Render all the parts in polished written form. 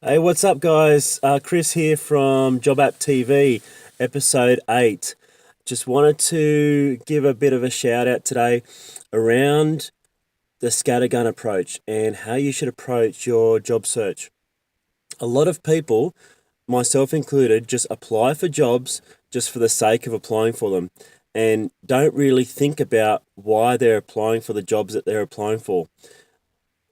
Hey, what's up, guys? Chris here from JobApp TV, episode 8. Just wanted to give a bit of a shout out today around the scattergun approach and how you should approach your job search. A lot of people, myself included, just apply for jobs just for the sake of applying for them and don't really think about why they're applying for the jobs that they're applying for.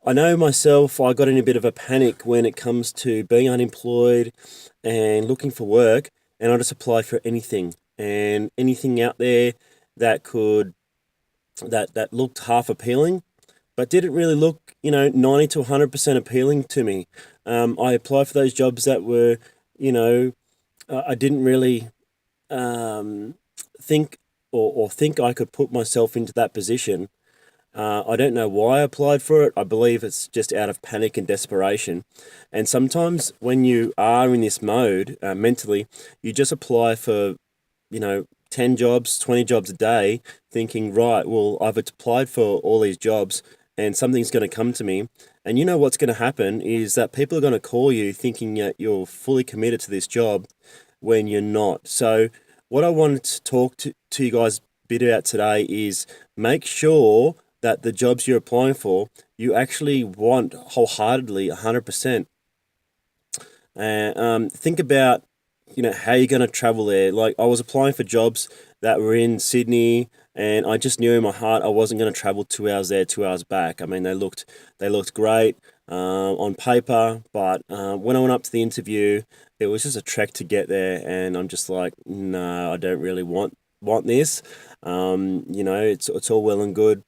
I know myself, I got in a bit of a panic when it comes to being unemployed and looking for work, and I just applied for anything and anything out there that could that looked half appealing, but didn't really look, 90 to 100% appealing to me. I applied for those jobs that were, you know, I didn't really think or think I could put myself into that position. I don't know why I applied for it. I believe it's just out of panic and desperation. And sometimes when you are in this mode mentally, you just apply for, 10 jobs, 20 jobs a day, thinking, right, well, I've applied for all these jobs and something's going to come to me. And you know what's going to happen is that people are going to call you thinking that you're fully committed to this job when you're not. So, what I wanted to talk to you guys a bit about today is make sure that the jobs you're applying for, you actually want wholeheartedly 100%. And think about, how you're going to travel there. Like I was applying for jobs that were in Sydney, and I just knew in my heart I wasn't going to travel 2 hours there, 2 hours back. I mean, they looked great on paper, but when I went up to the interview, it was just a trek to get there, and I'm just like, no, I don't really want this. It's all well and good.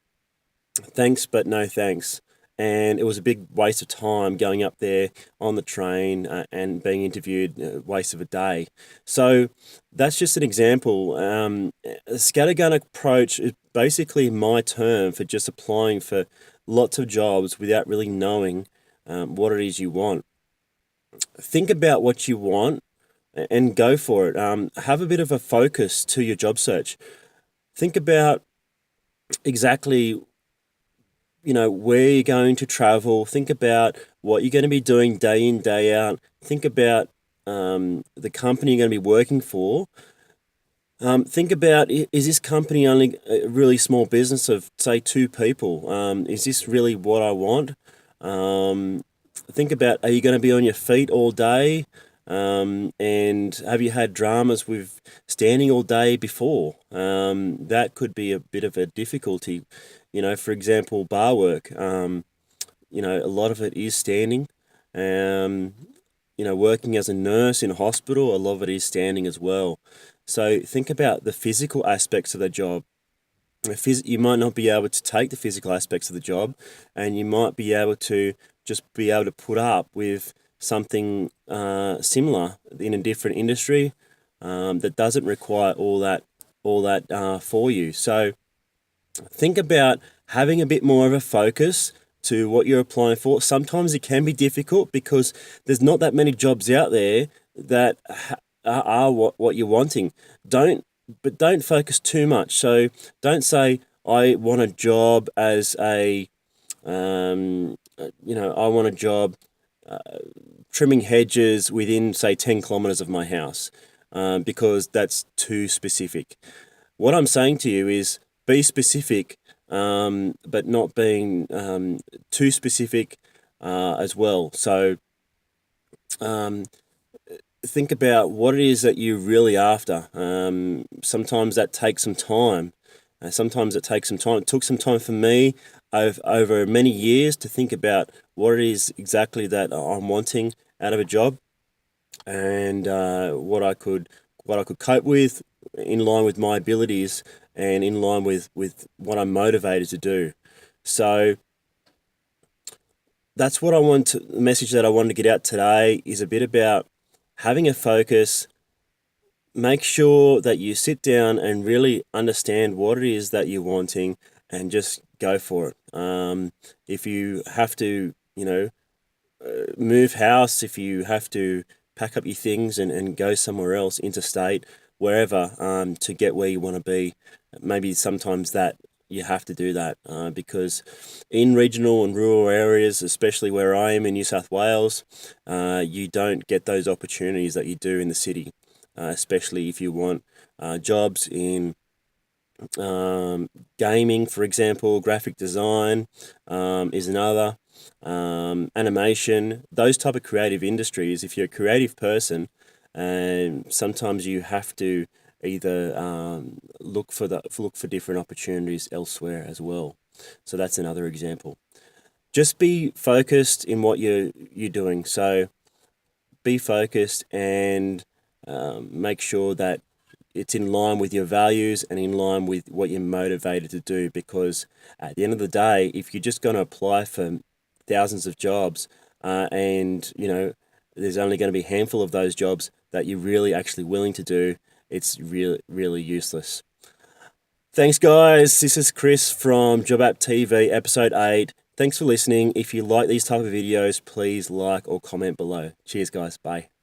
Thanks, but no thanks. And it was a big waste of time going up there on the train and being interviewed, waste of a day. So that's just an example. A scattergun approach is basically my term for just applying for lots of jobs without really knowing what it is you want. Think about what you want and go for it. Have a bit of a focus to your job search. Think about exactly where you're going to travel. Think about what you're going to be doing day in, day out. Think about the company you're going to be working for. Think about, is this company only a really small business of, say, 2 people? Is this really what I want? Think about, are you going to be on your feet all day? And have you had dramas with standing all day before? That could be a bit of a difficulty. For example, bar work. A lot of it is standing. Um, Working as a nurse in a hospital, a lot of it is standing as well. So think about the physical aspects of the job. You might not be able to take the physical aspects of the job, and you might be able to just be able to put up with something similar in a different industry that doesn't require all that for you. So think about having a bit more of a focus to what you're applying for. Sometimes it can be difficult because there's not that many jobs out there that are what you're wanting. Don't focus too much. So don't say, I want a job as I want a job trimming hedges within, say, 10 kilometers of my house, because that's too specific. What I'm saying to you is be specific, but not being too specific as well. So think about what it is that you're really after. Sometimes that takes some time. Sometimes it takes some time. It took some time for me over many years to think about what it is exactly that I'm wanting out of a job, and what I could cope with in line with my abilities and in line with what I'm motivated to do. So that's what the message that I wanted to get out today is a bit about having a focus. Make sure that you sit down and really understand what it is that you're wanting and just go for it. If you have to, move house, if you have to pack up your things and go somewhere else, interstate, wherever, to get where you want to be, maybe sometimes that you have to do that because in regional and rural areas, especially where I am in New South Wales, you don't get those opportunities that you do in the city, especially if you want jobs in gaming, for example. Graphic design is another, animation, those type of creative industries. If you're a creative person, and sometimes you have to either look for different opportunities elsewhere as well. So that's another example. Just be focused in what you're doing. So be focused and make sure that it's in line with your values and in line with what you're motivated to do, because at the end of the day, if you're just going to apply for thousands of jobs and there's only going to be a handful of those jobs that you're really actually willing to do, it's really useless. Thanks, guys. This is Chris from JobApp TV episode 8. Thanks for listening. If you like these type of videos, please like or comment below. Cheers, guys. Bye.